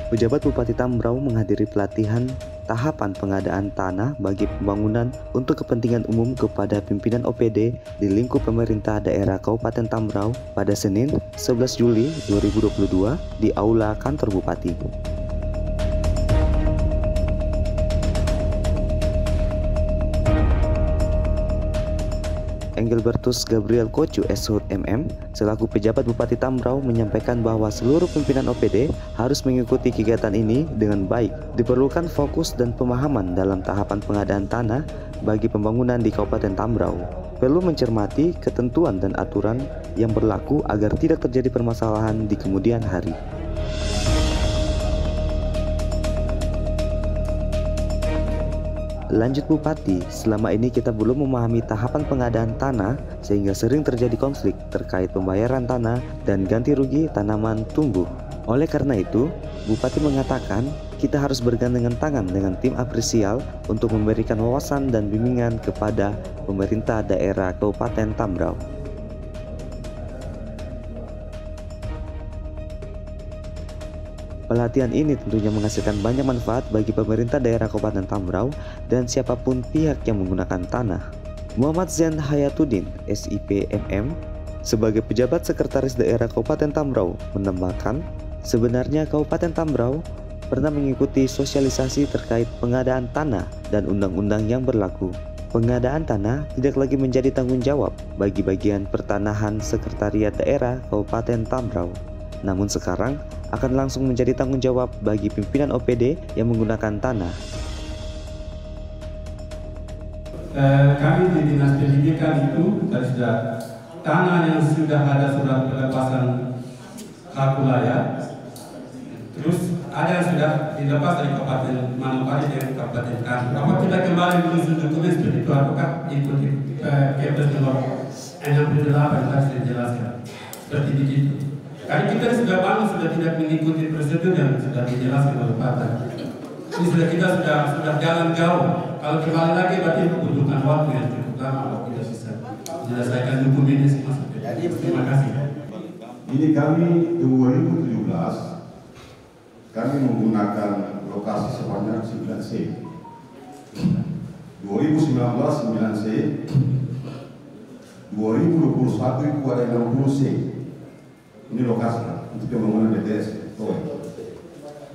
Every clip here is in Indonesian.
Pejabat Bupati Tambrau menghadiri pelatihan tahapan pengadaan tanah bagi pembangunan untuk kepentingan umum kepada pimpinan OPD di lingkup pemerintah daerah Kabupaten Tambrau pada Senin 11 Juli 2022 di Aula Kantor Bupati. Engelbertus Gabriel Kocu SHUT MM selaku pejabat Bupati Tambrau menyampaikan bahwa seluruh pimpinan OPD harus mengikuti kegiatan ini dengan baik. Diperlukan fokus dan pemahaman dalam tahapan pengadaan tanah bagi pembangunan di Kabupaten Tambrau. Perlu mencermati ketentuan dan aturan yang berlaku agar tidak terjadi permasalahan di kemudian hari. Lanjut Bupati, selama ini kita belum memahami tahapan pengadaan tanah sehingga sering terjadi konflik terkait pembayaran tanah dan ganti rugi tanaman tumbuh. Oleh karena itu, Bupati mengatakan kita harus bergandengan tangan dengan tim apresial untuk memberikan wawasan dan bimbingan kepada pemerintah daerah Kabupaten Tambrau. Pelatihan ini tentunya menghasilkan banyak manfaat bagi pemerintah daerah Kabupaten Tambrau dan siapapun pihak yang menggunakan tanah. Muhammad Zain Hayatuddin, SIP MM, sebagai pejabat sekretaris daerah Kabupaten Tambrau, menambahkan, sebenarnya Kabupaten Tambrau pernah mengikuti sosialisasi terkait pengadaan tanah dan undang-undang yang berlaku. Pengadaan tanah tidak lagi menjadi tanggung jawab bagi bagian pertanahan Sekretariat Daerah Kabupaten Tambrau. Namun sekarang akan langsung menjadi tanggung jawab bagi pimpinan OPD yang menggunakan tanah. Kami di Dinas Pendidikan itu sudah tanah yang sudah ada surat pelepasan hak wilayah, terus ada yang sudah dilepas dari Kabupaten Manokwari dan Kabupaten Kami. Apa kita kembali menyusun dokumen seperti itu ataukah ikuti Kepres nomor 68 yang tadi saya jelaskan seperti begitu? Karena kita sudah bangun, sudah tidak mengikuti prosedur yang sudah dijelaskan oleh Pak Tadi. Ini kita sudah jalan jauh. Kalau kembali lagi berarti membutuhkan waktu yang cukup lama kalau tidak bisa menyelesaikan dokumen ini semua. Terima kasih. Ini kami 2017 kami menggunakan lokasi sebanyak 9C. 2019 9C, 2021 itu ada 60C. Ini lokasi untuk pembangunan BTS.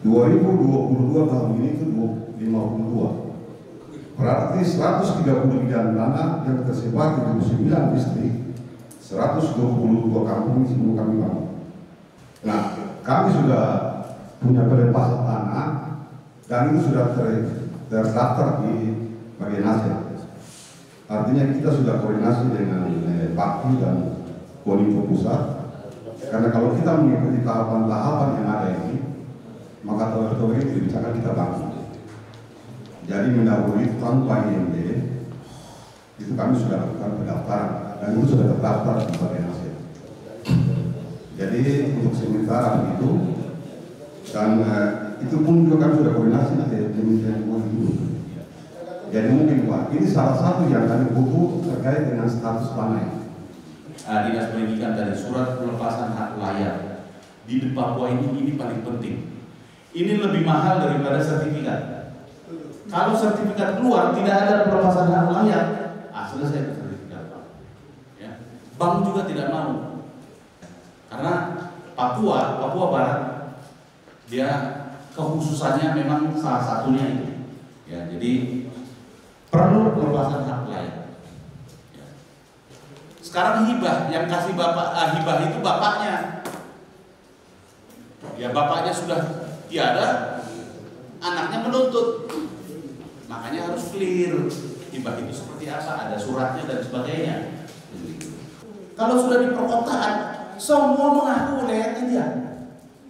2022 tahun ini itu 52. Berarti 130 bidang tanah yang tersebar di 29 distrik, 122 kampung ini semua kami bangun. Nah, kami sudah punya pelepasan tanah dan itu sudah terdaftar di bagian hasil. Artinya kita sudah koordinasi dengan Bakti dan Kominfo Pusat. Karena kalau kita mengikuti tahapan-tahapan yang ada ini, maka tower-tower itu bisa kita bangun. Jadi mendahului tanpa IMB, itu kami sudah lakukan pendaftaran dan itu sudah terdaftar di bagian hasil. Jadi untuk sementara begitu, dan itu pun juga kami sudah koordinasi nanti dengan dulu. Jadi mungkin Pak, ini salah satu yang kami butuh terkait dengan status tanah. Dinas Pendidikan dari surat pelepasan hak wilayah di Papua ini paling penting. Ini lebih mahal daripada sertifikat. Kalau sertifikat keluar tidak ada pelepasan hak wilayah, selesai sertifikat. Ya. Bank juga tidak mau, karena Papua Barat dia kekhususannya memang salah satunya itu. Ya, jadi perlu pelepasan hak wilayah. Sekarang hibah, yang kasih hibah itu bapaknya. Ya bapaknya sudah tiada, anaknya menuntut. Makanya harus clear hibah itu seperti apa, ada suratnya dan sebagainya. Kalau sudah di perkotaan, semua mengaku wilayahnya dia.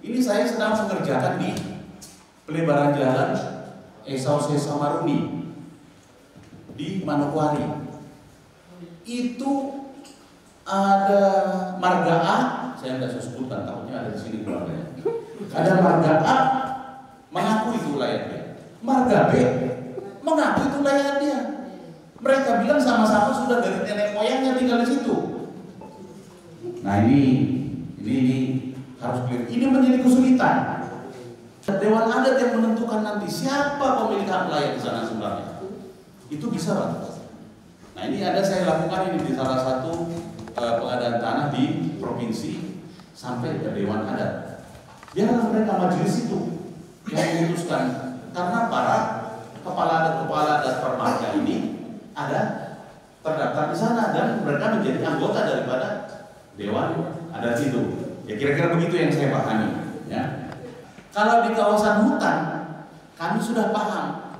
Ini saya sedang mengerjakan di pelebaran jalan Esau Sesamaruni di Manokwari. Itu ada marga A, saya tidak bisa sebutkan, takutnya ada di sini keluarganya. Ada marga A mengaku itu wilayah dia, marga B mengaku itu wilayah dia. Mereka bilang sama-sama sudah dari nenek moyangnya tinggal di situ. Nah ini harus clear. Ini menjadi kesulitan. Dewan adat yang menentukan nanti siapa pemilik hak layak di sana sebenarnya. Itu bisa, Pak. Nah, ini saya lakukan ini di salah satu pengadaan tanah di provinsi sampai ke Dewan Adat. Biarlah mereka majelis itu yang memutuskan, karena para kepala adat permarga ini ada terdaftar di sana dan mereka menjadi anggota daripada Dewan Adat itu. Ya kira-kira begitu yang saya pahami. Ya. Kalau di kawasan hutan, kami sudah paham.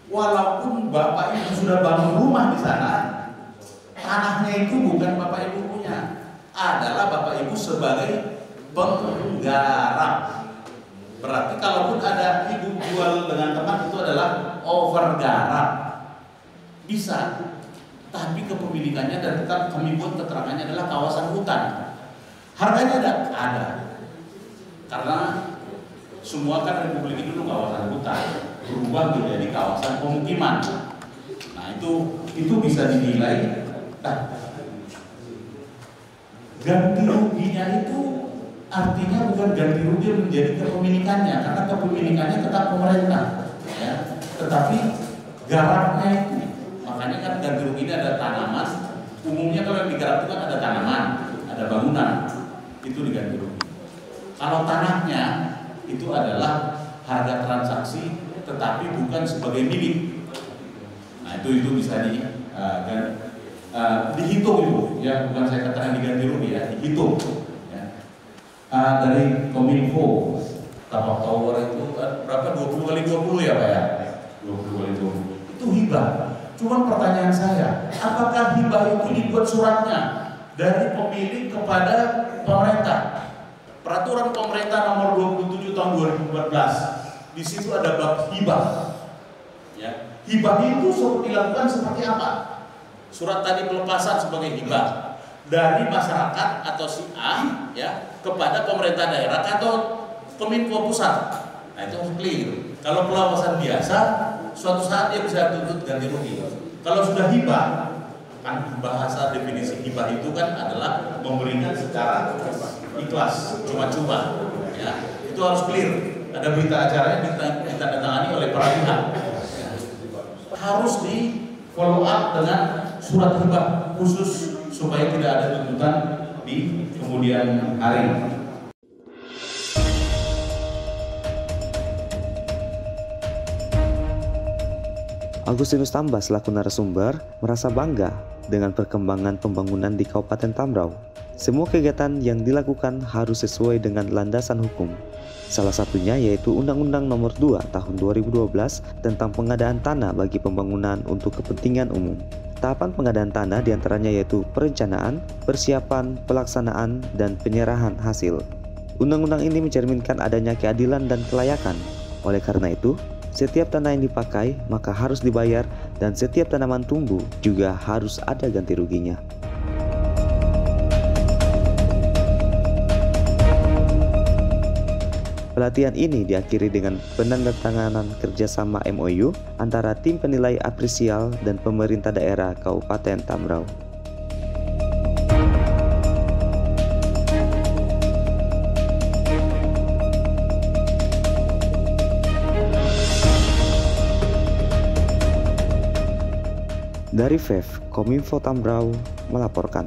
Walaupun Bapak Ibu sudah bangun rumah di sana, tanahnya itu bukan Bapak Ibu punya, adalah Bapak Ibu sebagai penggarap. Berarti kalaupun ada ibu jual dengan teman itu adalah overgarap. Bisa, tapi kepemilikannya dan tetap kami buat keterangannya adalah kawasan hutan. Harganya ada. Karena semua kan Republik ini dulu kawasan hutan, berubah menjadi kawasan pemukiman. Nah itu bisa dinilai. Nah, ganti ruginya itu artinya bukan ganti rugi menjadi kepemilikannya, karena kepemilikannya tetap pemerintah, ya. Tetapi garapnya itu, makanya kan ganti rugi ini ada tanaman. Umumnya kalau yang digarap itu kan ada tanaman, ada bangunan, itu diganti rugi. Kalau tanahnya itu adalah harga transaksi, tetapi bukan sebagai milik. Nah itu bisa dihitung itu, ya, bukan saya katakan diganti rugi, ya, dihitung. Dari Kominfo, Tapak Tower itu berapa? 20 kali 20 ya Pak ya? 20 kali 20. Itu hibah. Cuman pertanyaan saya, apakah hibah itu dibuat suratnya dari pemilik kepada pemerintah? Peraturan pemerintah nomor 27 tahun 2014. Di situ ada bab hibah. Ya. Hibah itu dilakukan seperti apa? Surat tadi pelepasan sebagai hibah dari masyarakat atau si A, ya, kepada pemerintah daerah atau Kominfo pusat. Nah itu harus clear. Kalau pelepasan biasa, suatu saat dia bisa tuntut ganti rugi. Kalau sudah hibah, kan bahasa definisi hibah itu kan adalah memberikan secara ikhlas, cuma-cuma. Ya, itu harus clear. Ada berita acara yang ditandatangani oleh para pihak. Ya. Harus di follow up dengan surat hibah khusus supaya tidak ada tuntutan di kemudian hari. Agustinus Tambah selaku narasumber merasa bangga dengan perkembangan pembangunan di Kabupaten Tambrau. Semua kegiatan yang dilakukan harus sesuai dengan landasan hukum. Salah satunya yaitu Undang-Undang Nomor 2 Tahun 2012 tentang pengadaan tanah bagi pembangunan untuk kepentingan umum. Tahapan pengadaan tanah diantaranya yaitu perencanaan, persiapan, pelaksanaan, dan penyerahan hasil. Undang-undang ini mencerminkan adanya keadilan dan kelayakan. Oleh karena itu, setiap tanah yang dipakai maka harus dibayar dan setiap tanaman tumbuh juga harus ada ganti ruginya. Pelatihan ini diakhiri dengan penandatanganan kerjasama MOU antara tim penilai apresial dan pemerintah daerah Kabupaten Tambrau. Dari VEF, Kominfo Tambrau melaporkan.